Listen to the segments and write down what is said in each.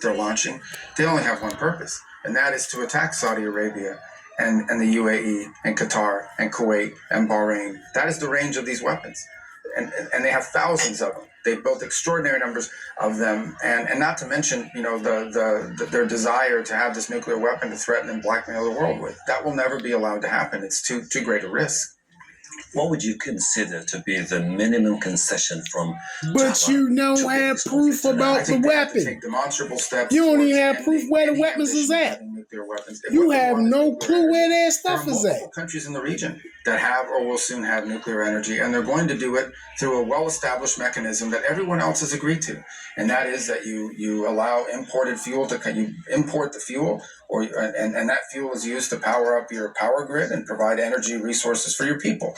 that they're launching, they only have one purpose, and that is to attack Saudi Arabia and the UAE and Qatar and Kuwait and Bahrain. That is the range of these weapons. And they have thousands of them. They've built extraordinary numbers of them, and not to mention, their desire to have this nuclear weapon to threaten and blackmail the world with. That will never be allowed to happen. It's too great a risk. What would you consider to be the minimum concession from But you don't have proof about the weapon. Take demonstrable steps. You don't even have proof where the weapons is at. You have no clue where that stuff is at. There are multiple countries in the region that have or will soon have nuclear energy, and they're going to do it through a well-established mechanism that everyone else has agreed to, and that is that you allow imported fuel you import the fuel, and that fuel is used to power up your power grid and provide energy resources for your people.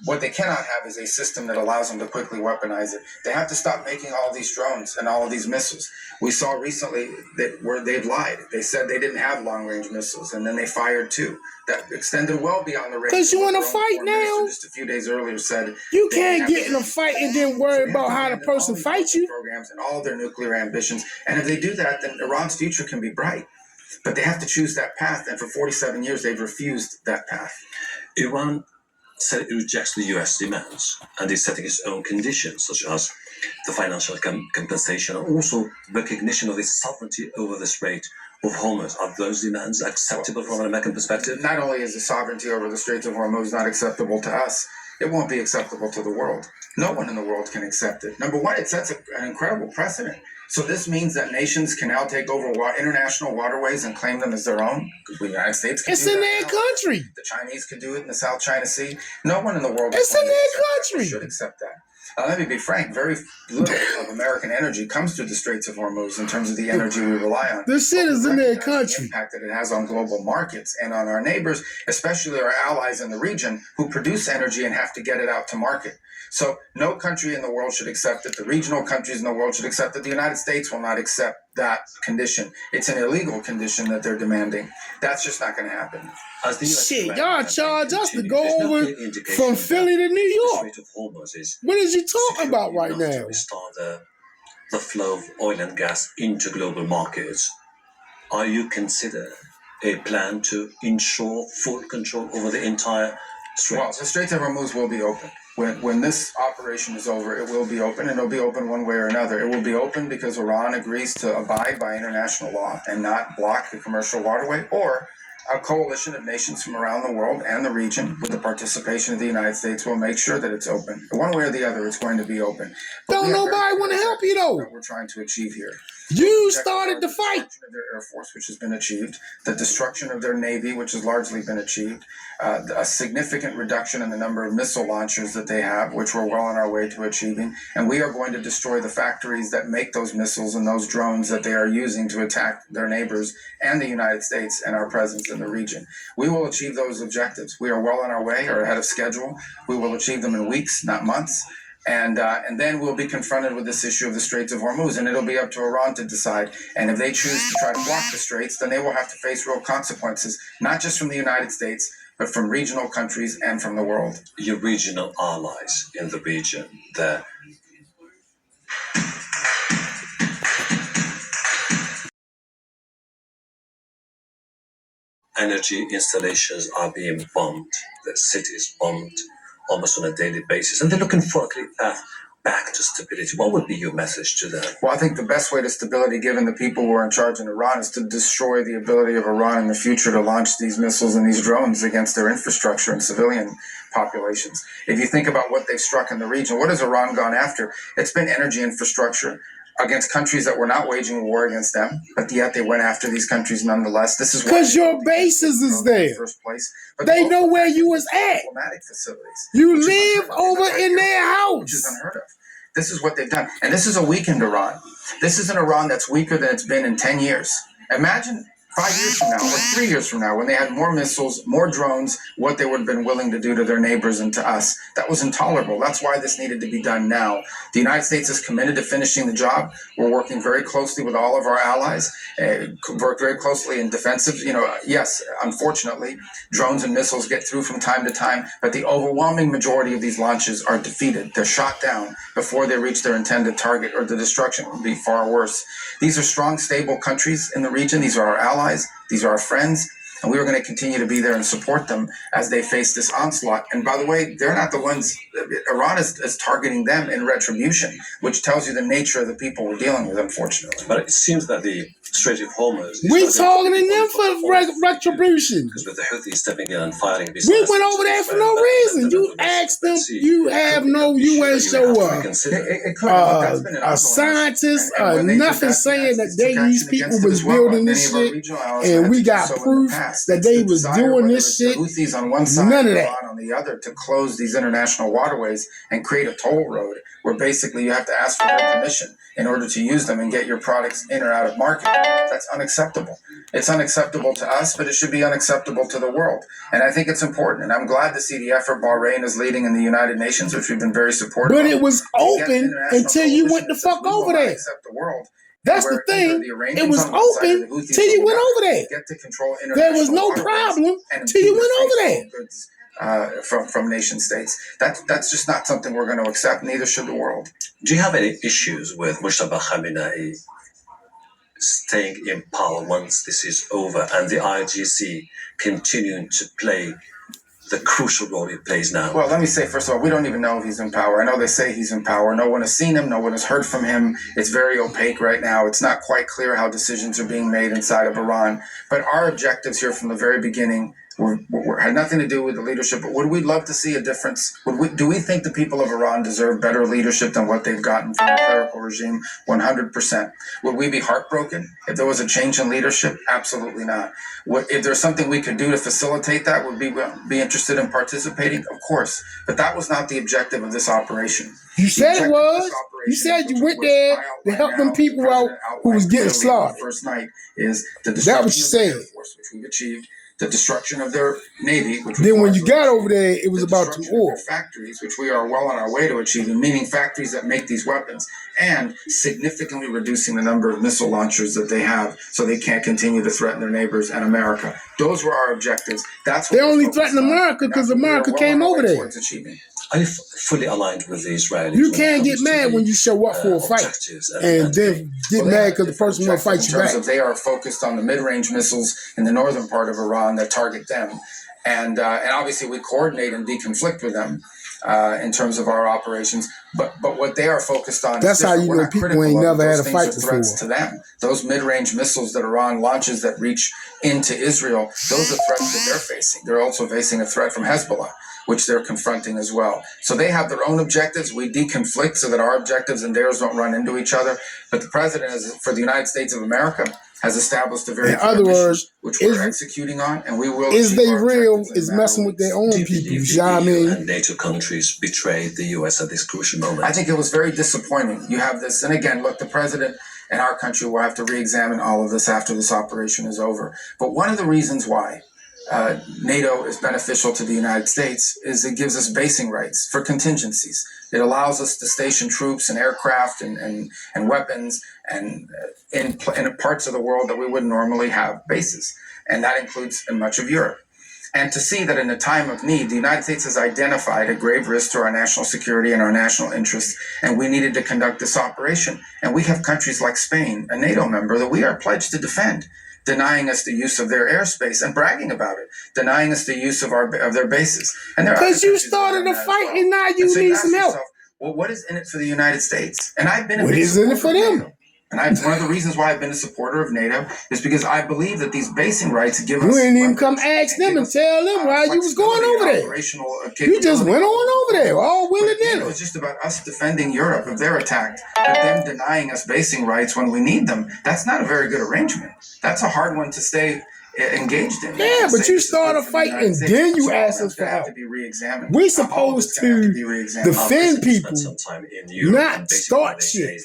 What they cannot have is a system that allows them to quickly weaponize it. They have to stop making all these drones and all of these missiles. We saw recently where they've lied. They said they didn't have long-range missiles, and then they fired two that extended well beyond the range. Because you in a fight now? Just a few days earlier said you can't get in a fight and then worry about how the person fights you. Programs and all of their nuclear ambitions, and if they do that, then Iran's future can be bright. But they have to choose that path, and for 47 years they've refused that path. Iran said it rejects the US demands and is setting its own conditions, such as the financial compensation and also recognition of its sovereignty over the Strait of Hormuz. Are those demands acceptable from an American perspective? Not only is the sovereignty over the Strait of Hormuz not acceptable to us, it won't be acceptable to the world. No one in the world can accept it. Number one, it sets an incredible precedent. So this means that nations can now take over international waterways and claim them as their own. The United States can do that. It's in their country. The Chinese could do it in the South China Sea. No one in the world it's in their country. Should accept that. Let me be frank, very little of American energy comes through the Straits of Hormuz in terms of the energy we rely on. This shit is in their country. The impact that it has on global markets and on our neighbors, especially our allies in the region who produce energy and have to get it out to market. So no country in the world should accept it. The regional countries in the world should accept it. The United States will not accept that condition. It's an illegal condition that they're demanding. That's just not going to happen. Shit, y'all charge us to go over from Philly to New York. What is you talking about right now? To restart the flow of oil and gas into global markets. Are you consider a plan to ensure full control over the entire strait? Well, the Straits of Hormuz will be open. When this operation is over, it will be open, and it'll be open one way or another. It will be open because Iran agrees to abide by international law and not block the commercial waterway, or a coalition of nations from around the world and the region, with the participation of the United States, will make sure that it's open. One way or the other, it's going to be open. Don't nobody want to help you, though. What we're trying to achieve here. You started the fight. Of their Air Force, which has been achieved, the destruction of their Navy, which has largely been achieved, a significant reduction in the number of missile launchers that they have, which we're well on our way to achieving, and we are going to destroy the factories that make those missiles and those drones that they are using to attack their neighbors and the United States and our presence in the region. We will achieve those objectives. We are well on our way, or ahead of schedule. We will achieve them in weeks, not months. And then we'll be confronted with this issue of the Straits of Hormuz, and it'll be up to Iran to decide. And if they choose to try to block the Straits, then they will have to face real consequences, not just from the United States, but from regional countries and from the world. Your regional allies in the region, the energy installations are being bombed, the city is bombed almost on a daily basis, and they're looking for a clear path back to stability. What would be your message to them? Well, I think the best way to stability, given the people who are in charge in Iran, is to destroy the ability of Iran in the future to launch these missiles and these drones against their infrastructure and civilian populations. If you think about what they've struck in the region, what has Iran gone after? It's been energy infrastructure against countries that were not waging war against them, but yet they went after these countries nonetheless. This is because your bases is there. First place, but they know where you was at. Diplomatic facilities. You live over in their house, which is unheard of. This is what they've done, and this is a weakened Iran. This is an Iran that's weaker than it's been in 10 years. Imagine 5 years from now or 3 years from now, when they had more missiles, more drones, what they would have been willing to do to their neighbors and to us. That was intolerable. That's why this needed to be done now. The United States is committed to finishing the job. We're working very closely with all of our allies, work very closely in defensive. Yes, unfortunately, drones and missiles get through from time to time, but the overwhelming majority of these launches are defeated. They're shot down before they reach their intended target, or the destruction will be far worse. These are strong, stable countries in the region. These are our allies. These are our friends. And we are going to continue to be there and support them as they face this onslaught. And by the way, they're not the ones. Iran is targeting them in retribution, which tells you the nature of the people we're dealing with, unfortunately. But it seems that the Strait of Hormuz... We targeting them for retribution. Because with the Houthis stepping in and firing... We went over there for no reason. You asked them, you have no UN show up. A scientist, nothing saying that these people was building this shit, and we got proof that they was doing this shit. Houthis on one side, none of that. on the other, to close these international waterways and create a toll road where basically you have to ask for their permission in order to use them and get your products in or out of market. That's unacceptable. It's unacceptable to us, but it should be unacceptable to the world. And I think it's important. And I'm glad to see the effort Bahrain is leading in the United Nations, which we've been very supportive of. But it was open until you went the fuck over there. Accept the world. That's the thing. It was open till you went over there. There was no problem till you went over there. From nation states. That's just not something we're going to accept. Neither should the world. Do you have any issues with Mustafa Khamenei staying in power once this is over, and the IGC continuing to play the crucial role it plays now? Well, let me say, first of all, we don't even know if he's in power. I know they say he's in power. No one has seen him. No one has heard from him. It's very opaque right now. It's not quite clear how decisions are being made inside of Iran. But our objectives here from the very beginning had nothing to do with the leadership. But would we love to see a difference? Do we think the people of Iran deserve better leadership than what they've gotten from the clerical regime? 100%. Would we be heartbroken if there was a change in leadership? Absolutely not. If there's something we could do to facilitate that, would we be interested in participating? Of course. But that was not the objective of this operation. You said it was. You said you went there to help them people out who was getting slaughtered. First night is the destruction of the Air Force, which we've achieved. The destruction of their Navy, which then when you got over there, it was about to war. Factories, which we are well on our way to achieving, meaning factories that make these weapons, and significantly reducing the number of missile launchers that they have so they can't continue to threaten their neighbors and America. Those were our objectives. That's what they only threatened America because America came over there. Are you fully aligned with the Israelis? You can't get mad when you show up for a fight and then get mad because the person won't fight you back. They are focused on the mid-range missiles in the northern part of Iran that target them. And obviously we coordinate and deconflict with them in terms of our operations. But what they are focused on that's is how you know people ain't never had a fight before. Threats to them. Those mid-range missiles that Iran launches that reach into Israel, those are threats that they're facing. They're also facing a threat from Hezbollah, which they're confronting as well. So they have their own objectives. We deconflict so that our objectives and theirs don't run into each other. But the president, for the United States of America, has established a very clear mission, which we're executing on, and we will. Is they real? Is messing with their own people? You know what I mean? And NATO countries betrayed the U.S. at this crucial moment. I think it was very disappointing. You have this, and again, look, the president and our country will have to re-examine all of this after this operation is over. But one of the reasons why NATO is beneficial to the United States is it gives us basing rights for contingencies. It allows us to station troops and aircraft and weapons and in parts of the world that we wouldn't normally have bases. And that includes in much of Europe. And to see that in a time of need, the United States has identified a grave risk to our national security and our national interests, and we needed to conduct this operation. And we have countries like Spain, a NATO member, that we are pledged to defend, denying us the use of their airspace and bragging about it, denying us the use of their bases. And because you started a fight and now you need some help. Well, what is in it for the United States? And I've been what is in it for them? And one of the reasons why I've been a supporter of NATO is because I believe that these basing rights give us. You ain't even come ask them and tell them why you was going over there. You just went on over there, all willy-nilly. It was just about us defending Europe if they're attacked, but them denying us basing rights when we need them. That's not a very good arrangement. That's a hard one to stay engaged in. Yeah, but you start a fight and then you ask us for help. To be re-examined. We're supposed to defend people, not start shit.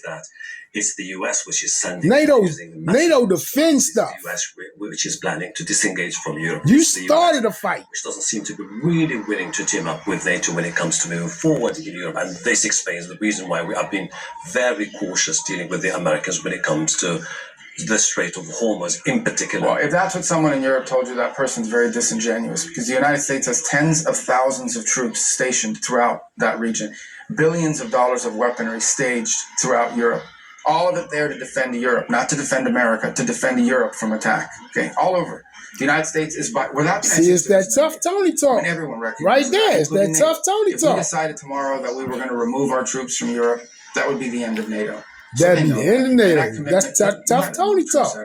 It's the US which is sending NATO defends stuff. The US which is planning to disengage from Europe. You started a fight. Which doesn't seem to be really willing to team up with NATO when it comes to moving forward in Europe. And this explains the reason why we have been very cautious dealing with the Americans when it comes to the Strait of Hormuz in particular. Well, if that's what someone in Europe told you, that person's very disingenuous, because the United States has tens of thousands of troops stationed throughout that region, billions of dollars of weaponry staged throughout Europe. All of it there to defend Europe, not to defend America, to defend Europe from attack. Okay, all over. The United States is without. See, it's that tough Tony talk. And everyone recognizes right there. It's that tough Tony talk. If we decided tomorrow that we were going to remove our troops from Europe, that would be the end of NATO. That'd be the end of NATO. That's tough Tony talk.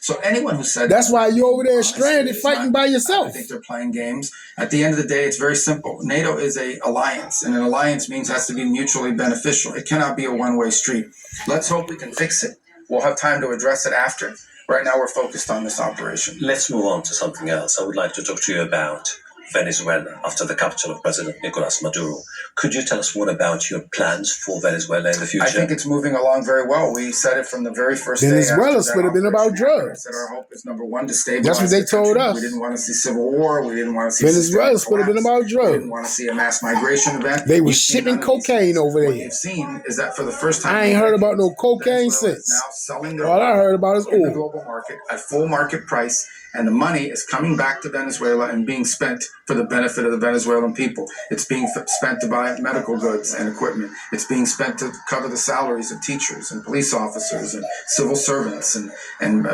So anyone who said that's why you're over there stranded fighting by yourself. I think they're playing games. At the end of the day, it's very simple. NATO is an alliance, and an alliance means it has to be mutually beneficial. It cannot be a one-way street. Let's hope we can fix it. We'll have time to address it after. Right now, we're focused on this operation. Let's move on to something else. I would like to talk to you about Venezuela after the capture of President Nicolas Maduro. Could you tell us more about your plans for Venezuela in the future? I think it's moving along very well. We said it from the very first day. Venezuela would have been about drugs. I said our hope is number one to stabilize. That's what they told us. We didn't want to see civil war. We didn't want to see Venezuela would have been about drugs. We didn't want to see a mass migration event. They were shipping cocaine over there. What you've seen is that for the first time, I ain't heard about no cocaine since. Now selling their all I heard about is oil in the global market at full market price. And the money is coming back to Venezuela and being spent for the benefit of the Venezuelan people. It's being spent to buy medical goods and equipment. It's being spent to cover the salaries of teachers and police officers and civil servants and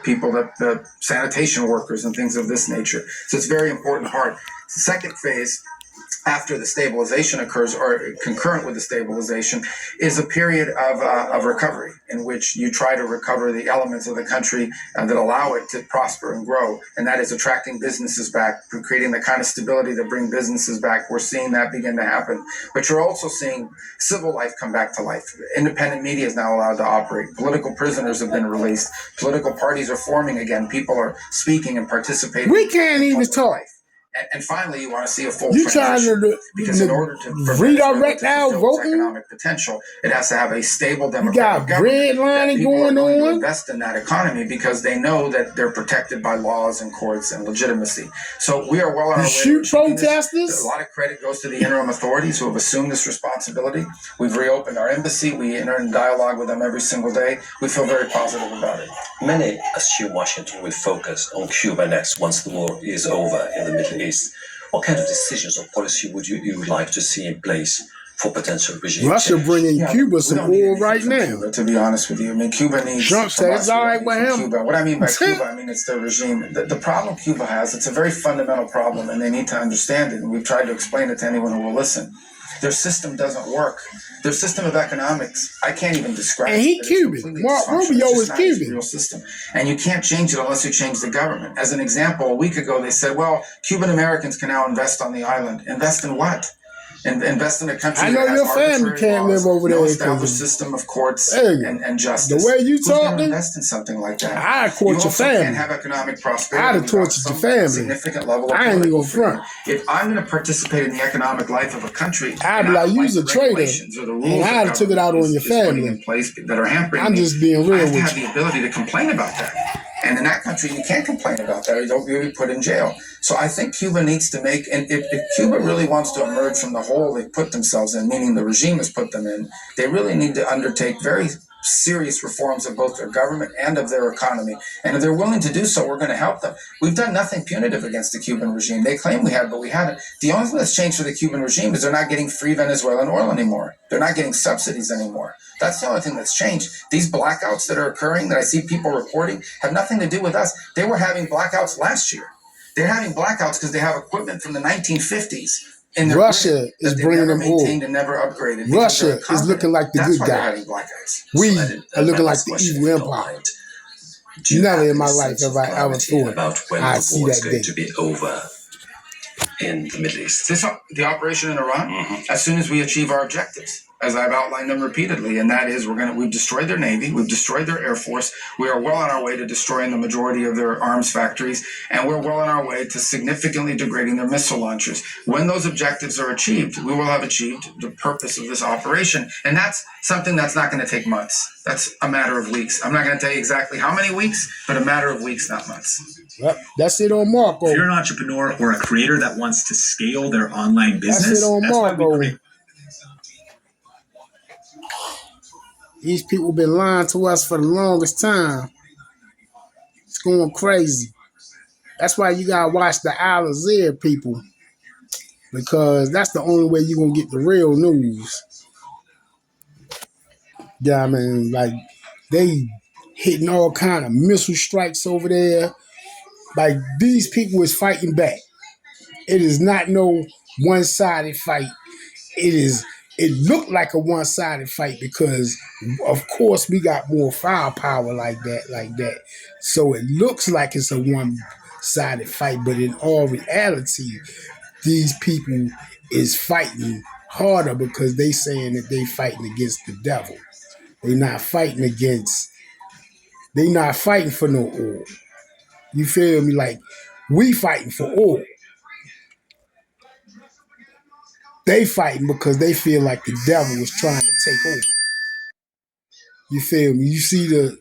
people that sanitation workers and things of this nature. So it's a very important part. The second phase, after the stabilization occurs, or concurrent with the stabilization, is a period of recovery in which you try to recover the elements of the country that allow it to prosper and grow. And that is attracting businesses back, creating the kind of stability that bring businesses back. We're seeing that begin to happen. But you're also seeing civil life come back to life. Independent media is now allowed to operate. Political prisoners have been released. Political parties are forming again. People are speaking and participating. We can't even talk. Life. And finally, you want to see a full you transition, because in order to redirect our voting economic potential, it has to have a stable democratic government. You got redlining going on. Invest in that economy because they know that they're protected by laws and courts and legitimacy. So we are well on our way. Shoot protesters. A lot of credit goes to the interim authorities who have assumed this responsibility. We've reopened our embassy. We enter in dialogue with them every single day. We feel very positive about it. Many assume Washington will focus on Cuba next once the war is over in the Middle East. What kind of decisions or policy would you like to see in place for potential regime Russia change? bringing Cuba some oil right now. Cuba, to be honest with you, I mean, Cuba needs. Trump said it's all right with him. Cuba. What I mean by Cuba, I mean it's their regime. The problem Cuba has, it's a very fundamental problem, and they need to understand it. And we've tried to explain it to anyone who will listen. Their system doesn't work. Their system of economics, I can't even describe. And he Cuban. Rubio is Cuban. Real system, and you can't change it unless you change the government. As an example, a week ago they said, "Well, Cuban Americans can now invest on the island. Invest in what? And invest in a country." I know that your has family can't laws, live over there. No established system of courts and justice. The way you Who's going to talking, invest in something like that? I'd torture your family. Can't have economic prosperity. I'd have tortured your family. Significant level of I ain't gonna front. If I'm going to participate in the economic life of a country, I'd be like, you's a traitor, and I'd have took it out on your family. In place that are hampering I'm just being real with you. I have the ability to complain about that. And in that country, you can't complain about that, or you'll be put in jail. So I think Cuba needs to make, and if Cuba really wants to emerge from the hole they've put themselves in, meaning the regime has put them in, they really need to undertake very serious reforms of both their government and of their economy. And if they're willing to do so, we're going to help them. We've done nothing punitive against the Cuban regime. They claim we had, but we haven't. The only thing that's changed for the Cuban regime is they're not getting free Venezuelan oil anymore. They're not getting subsidies anymore. That's the only thing that's changed. These blackouts that are occurring, that I see people reporting, have nothing to do with us. They were having blackouts last year. They're having blackouts because they have equipment from the 1950s. Russia is bringing them oil. And never upgraded. Russia is looking like the good guy. We are looking like the evil empire. Never in my life have I ever thought I'd see that day. To be over in the Middle East. The operation in Iran, as soon as we achieve our objectives. as I've outlined them repeatedly, and that is we've destroyed their Navy, we've destroyed their Air Force, we are well on our way to destroying the majority of their arms factories, and we're well on our way to significantly degrading their missile launchers. When those objectives are achieved, we will have achieved the purpose of this operation, and that's something that's not going to take months. That's a matter of weeks. I'm not going to tell you exactly how many weeks, but a matter of weeks, not months. Yep, that's it on Marco. If you're an entrepreneur or a creator that wants to scale their online business, that's it on Marco. Why These people been lying to us for the longest time. It's going crazy. That's why you gotta watch the Al Azir people, because that's the only way you're gonna get the real news. Yeah, I mean, like they hitting all kind of missile strikes over there. Like these people is fighting back. It is not no one-sided fight. It looked like a one-sided fight because of course we got more firepower like that. So it looks like it's a one-sided fight, but in all reality, these people is fighting harder because they saying that they fighting against the devil. They not fighting for no oil. You feel me? Like we fighting for oil. They fighting because they feel like the devil was trying to take over. You feel me? You see the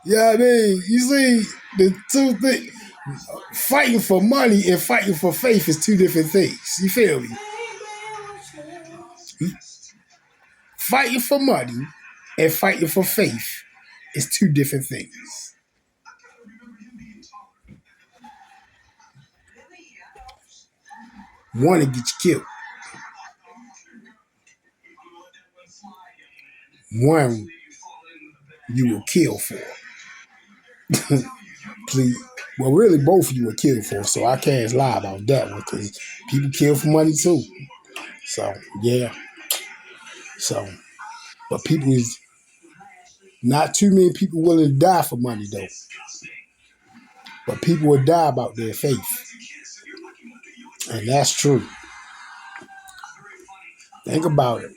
yeah, I mean, you see the two things. Fighting for money and fighting for faith is two different things. You feel me? Fighting for money and fighting for faith is two different things. One to get you killed. One you will kill for. Please. Well, really, both of you were killed for, so I can't lie about that one because people kill for money too. So, yeah. So, but people is not too many people willing to die for money though. But people will die about their faith. And that's true. Think about it.